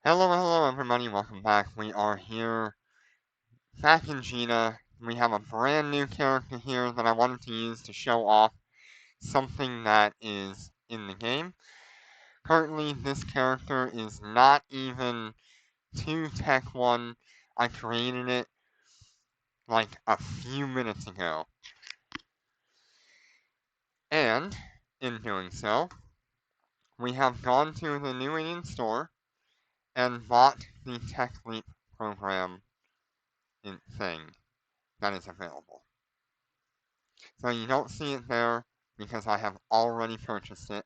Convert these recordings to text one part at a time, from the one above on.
Hello everybody, welcome back. We are here back in Gina. We have a brand new character here that I wanted to use to show off something that is in the game. Currently, this character is not even 2 Tech 1. I created it like a few minutes ago. And, in doing so, we have gone to the New Indian store and bought the Tech Leap program thing that is available. So you don't see it there because I have already purchased it.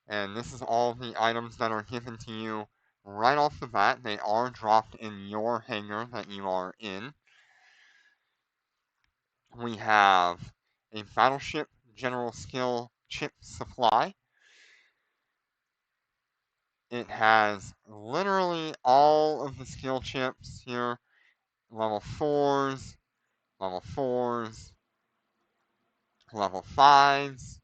And this is all the items that are given to you right off the bat. They are dropped in your hangar that you are in. We have a battleship general skill chip supply. It has literally all of the skill chips here. Level 4s, level 4s, level 5s,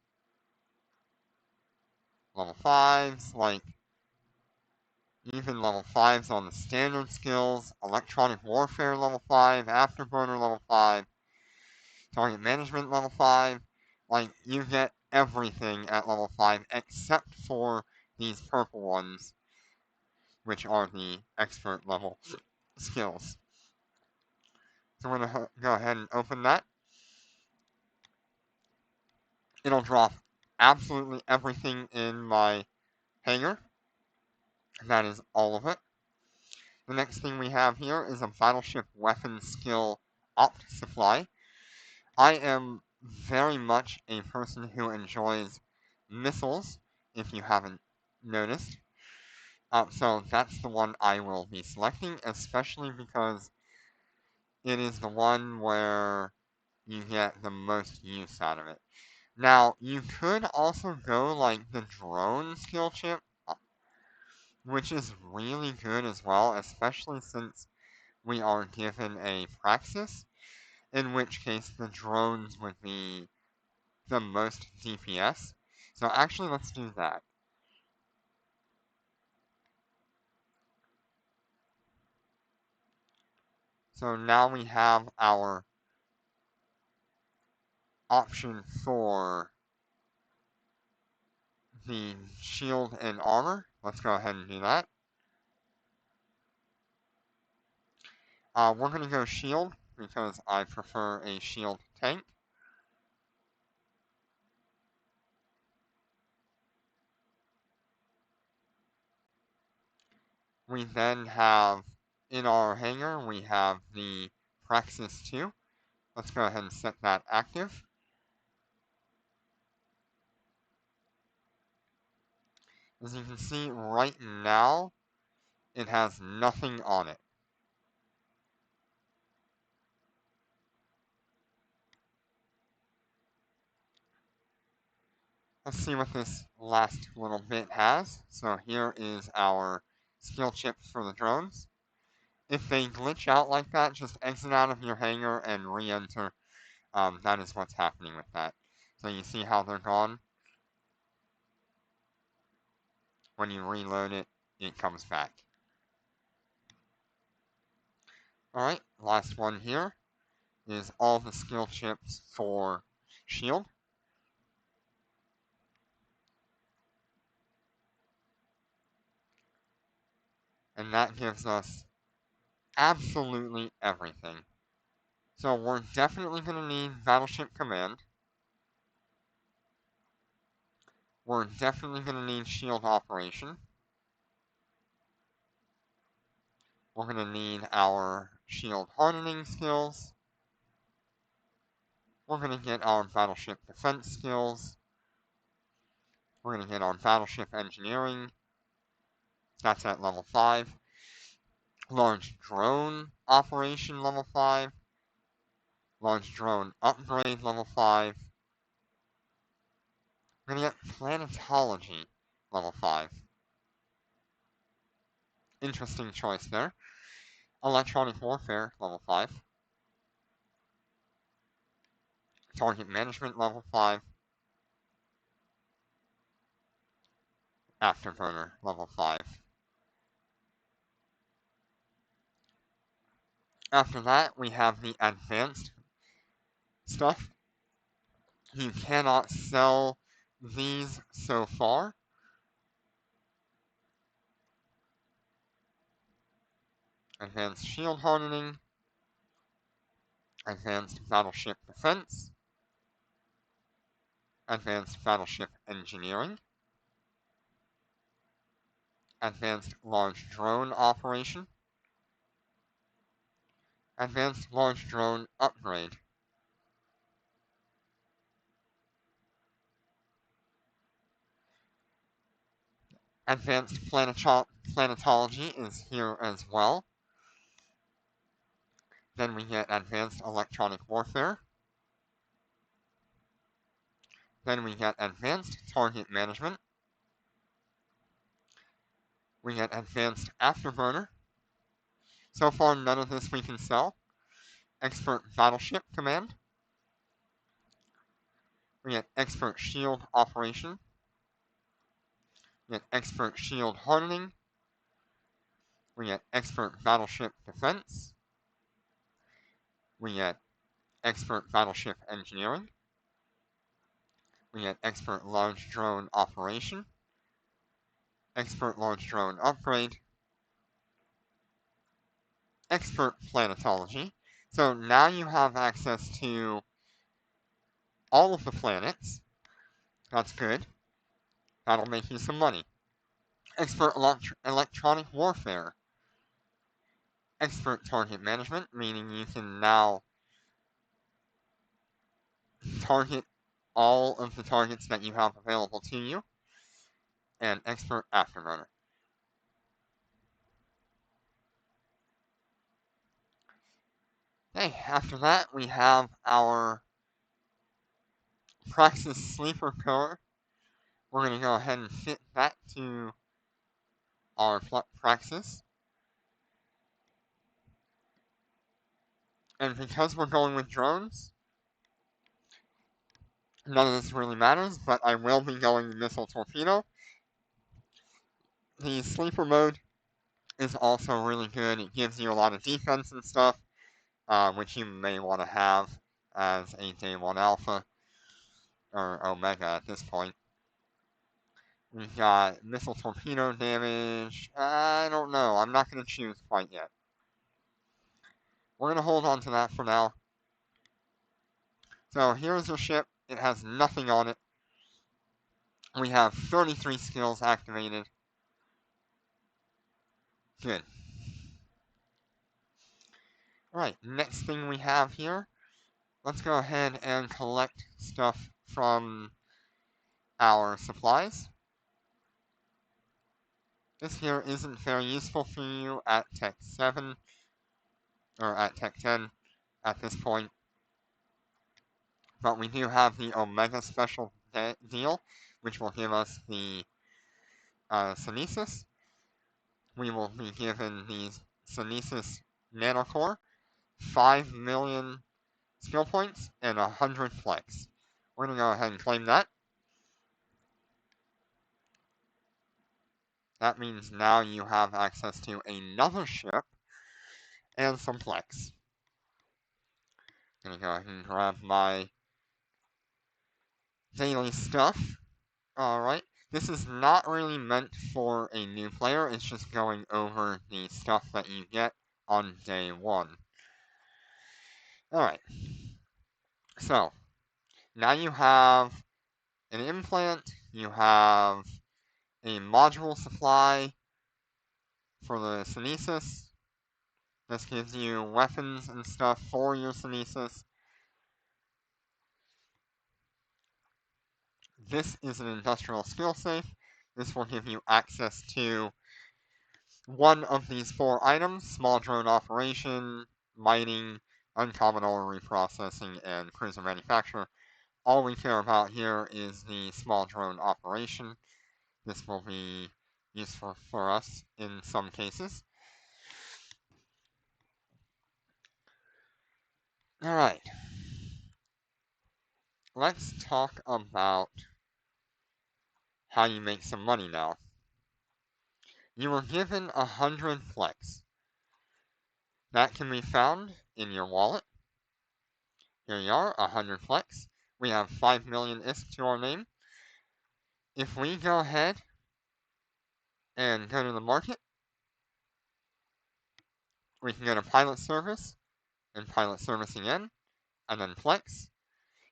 level 5s, like even level 5s on the standard skills, electronic warfare level 5, afterburner level 5, target management level 5. Like, you get everything at level 5 except for these purple ones, which are the expert level skills. So we're going to go ahead and open that. It'll drop absolutely everything in my hangar. That is all of it. The next thing we have here is a battleship weapon skill opt supply. I am very much a person who enjoys missiles, if you haven't noticed. So that's the one I will be selecting, especially because it is the one where you get the most use out of it. Now, you could also go like the drone skill chip, which is really good as well, especially since we are given a praxis, in which case the drones would be the most DPS. So actually, let's do that. So now we have our option for the shield and armor. Let's go ahead and do that. We're going to go shield because I prefer a shield tank. We then have, in our hangar, we have the Praxis 2. Let's go ahead and set that active. As you can see right now, it has nothing on it. Let's see what this last little bit has. So here is our skill chips for the drones. If they glitch out like that, just exit out of your hangar and re-enter. That is what's happening with that. So you see how they're gone? When you reload it, it comes back. Alright, last one here is all the skill chips for shield. And that gives us absolutely everything. So we're definitely going to need Battleship Command. We're definitely going to need Shield Operation. We're going to need our Shield Hardening skills. We're going to get our Battleship Defense skills. We're going to get our Battleship Engineering. That's at level 5. Large Drone Operation level 5. Large Drone Upgrade level 5. We're going to get Planetology level 5. Interesting choice there. Electronic Warfare level 5. Target Management level 5. Afterburner level 5. After that, we have the advanced stuff. You cannot sell these so far. Advanced shield hardening, advanced battleship defense, advanced battleship engineering, advanced large drone operation, advanced large drone upgrade. Advanced planetology is here as well. Then we get advanced electronic warfare. Then we get advanced target management. We get advanced afterburner. So far, none of this we can sell. Expert battleship command. We get expert shield operation. We get expert shield hardening. We get expert battleship defense. We get expert battleship engineering. We get expert large drone operation. Expert large drone upgrade. Expert planetology. So now you have access to all of the planets. That's good. That'll make you some money. Expert electronic warfare. Expert target management, meaning you can now target all of the targets that you have available to you. And expert afterburner. Okay, after that we have our Praxis Sleeper Core. We're going to go ahead and fit that to our Praxis. And because we're going with drones, none of this really matters, but I will be going Missile Torpedo. The Sleeper mode is also really good. It gives you a lot of defense and stuff, which you may want to have as a Day 1 Alpha, or Omega at this point. We've got Missile Torpedo damage. I don't know. I'm not going to choose quite yet. We're going to hold on to that for now. So here's your ship. It has nothing on it. We have 33 skills activated. Good. Alright, next thing we have here. Let's go ahead and collect stuff from our supplies. This here isn't very useful for you at Tech 7, or at Tech 10 at this point. But we do have the Omega Special deal, which will give us the Synesis. We will be given the Synesis Nanocore, 5 million skill points, and 100 flex. We're going to go ahead and claim that. That means now you have access to another ship and some flex. I'm going to go ahead and grab my daily stuff. Alright, this is not really meant for a new player, it's just going over the stuff that you get on day 1. Alright, so now you have an implant, you have a module supply for the Synesis. This gives you weapons and stuff for your Synesis. This is an industrial skill safe. This will give you access to one of these 4 items: small drone operation, mining, uncommon ore reprocessing, and cruiser manufacturer. All we care about here is the small drone operation. This will be useful for us in some cases. Alright. Let's talk about how you make some money now. You were given 100 flex. That can be found in your wallet. Here you are, 100 Flex. We have 5 million ISK to our name. If we go ahead and go to the market, we can go to Pilot Service and Pilot Service again, and then Flex.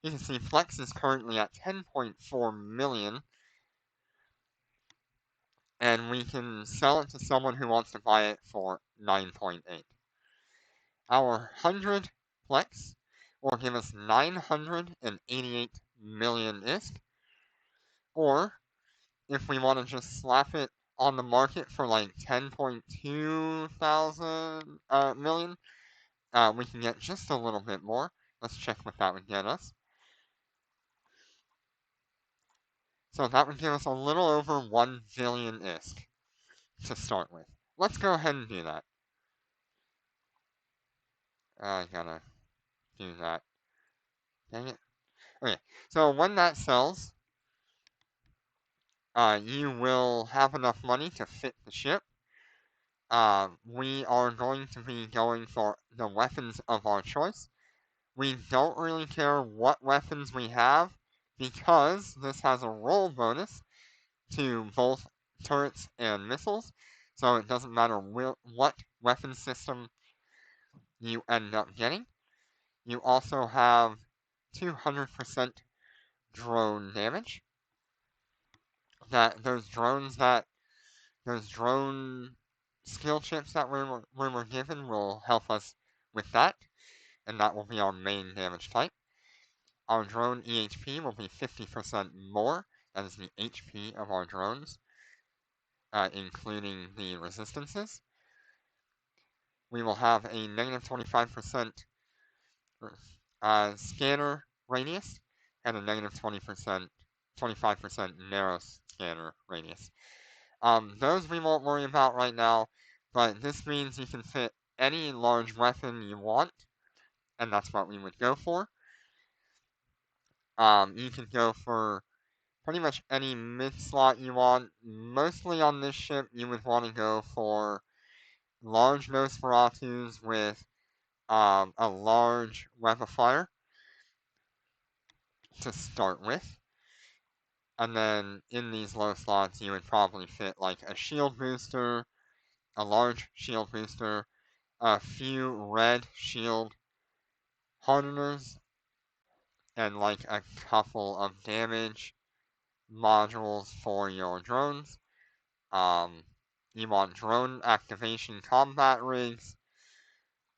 You can see Flex is currently at 10.4 million, and we can sell it to someone who wants to buy it for 9.8. Our 100 Flex will give us 988 million ISK, or if we want to just slap it on the market for like 10.2 thousand million, we can get just a little bit more. Let's check what that would get us. So that would give us a little over 1 billion ISK to start with. Let's go ahead and do that. I gotta do that. Dang it. Okay, so when that sells, you will have enough money to fit the ship. We are going to be going for the weapons of our choice. We don't really care what weapons we have because this has a roll bonus to both turrets and missiles, so it doesn't matter what weapon system you end up getting. You also have 200% drone damage. Those drone skill chips that we were given will help us with that, and that will be our main damage type. Our drone EHP will be 50% more. That is the HP of our drones, including the resistances. We will have a negative 25% scanner radius and a negative 25% narrow scanner radius. Those we won't worry about right now, but this means you can fit any large weapon you want, and that's what we would go for. You can go for pretty much any mid slot you want. Mostly on this ship, you would want to go for large Nosferatus with a large web of fire to start with. And then in these low slots, you would probably fit like a shield booster, a large shield booster, a few red shield hardeners, and like a couple of damage modules for your drones. You want drone activation combat rigs,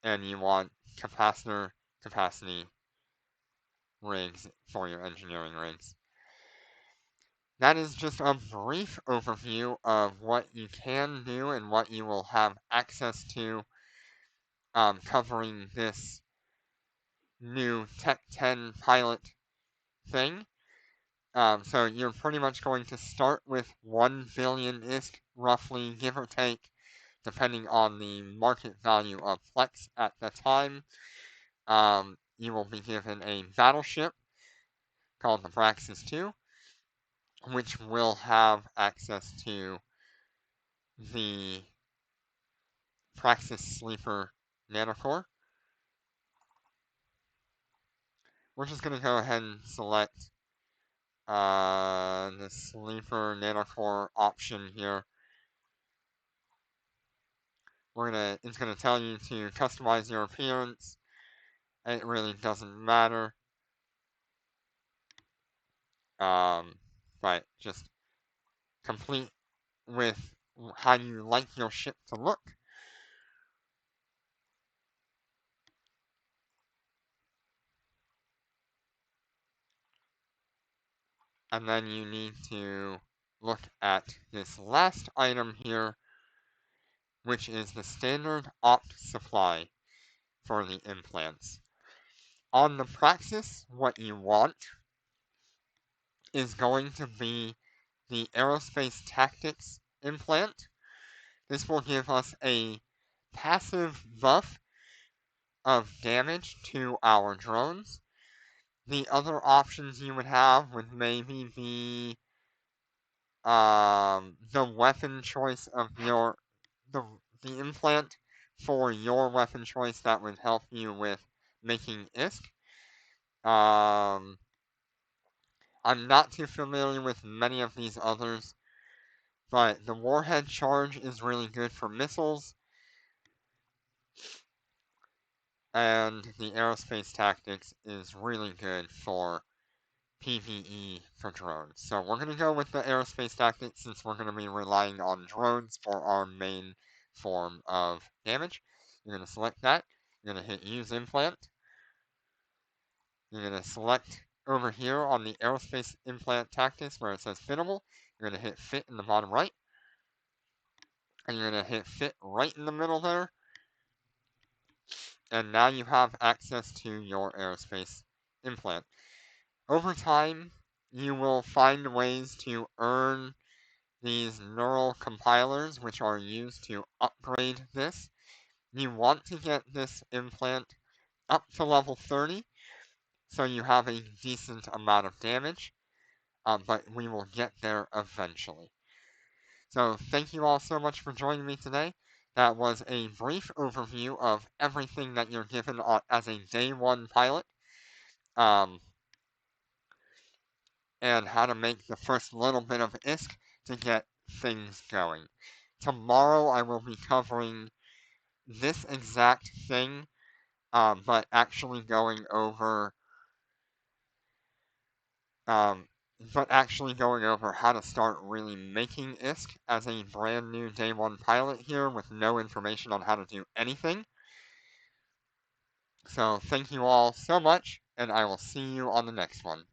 and you want capacitor capacity rigs for your engineering rigs. That is just a brief overview of what you can do and what you will have access to, covering this new Tech 10 pilot thing. So you're pretty much going to start with 1 billion ISK, roughly, give or take, depending on the market value of Flex at the time. You will be given a battleship called the Praxis 2, which will have access to the Praxis Sleeper Nanocore. We're just going to go ahead and select the Sleeper Nanocore option here. It's gonna tell you to customize your appearance. It really doesn't matter. But just complete with how you like your ship to look. And then you need to look at this last item here, which is the standard opt supply for the implants. On the Praxis, what you want is going to be the Aerospace Tactics implant. This will give us a passive buff of damage to our drones. The other options you would have would maybe be the weapon choice of the implant for your weapon choice that would help you with making ISK. I'm not too familiar with many of these others, but the Warhead Charge is really good for missiles, and the Aerospace Tactics is really good for PvE for drones. So we're going to go with the Aerospace Tactics since we're going to be relying on drones for our main form of damage. You're going to select that. You're going to hit Use Implant. You're going to select over here on the Aerospace Implant Tactics where it says Fittable. You're going to hit Fit in the bottom right. And you're going to hit Fit right in the middle there. And now you have access to your Aerospace Implant. Over time, you will find ways to earn these neural compilers, which are used to upgrade this. You want to get this implant up to level 30, so you have a decent amount of damage, but we will get there eventually. So thank you all so much for joining me today. That was a brief overview of everything that you're given as a day one pilot, and how to make the first little bit of ISK to get things going. Tomorrow I will be covering this exact thing, but actually going over, um, how to start really making ISK as a brand new day one pilot here with no information on how to do anything. So thank you all so much, and I will see you on the next one.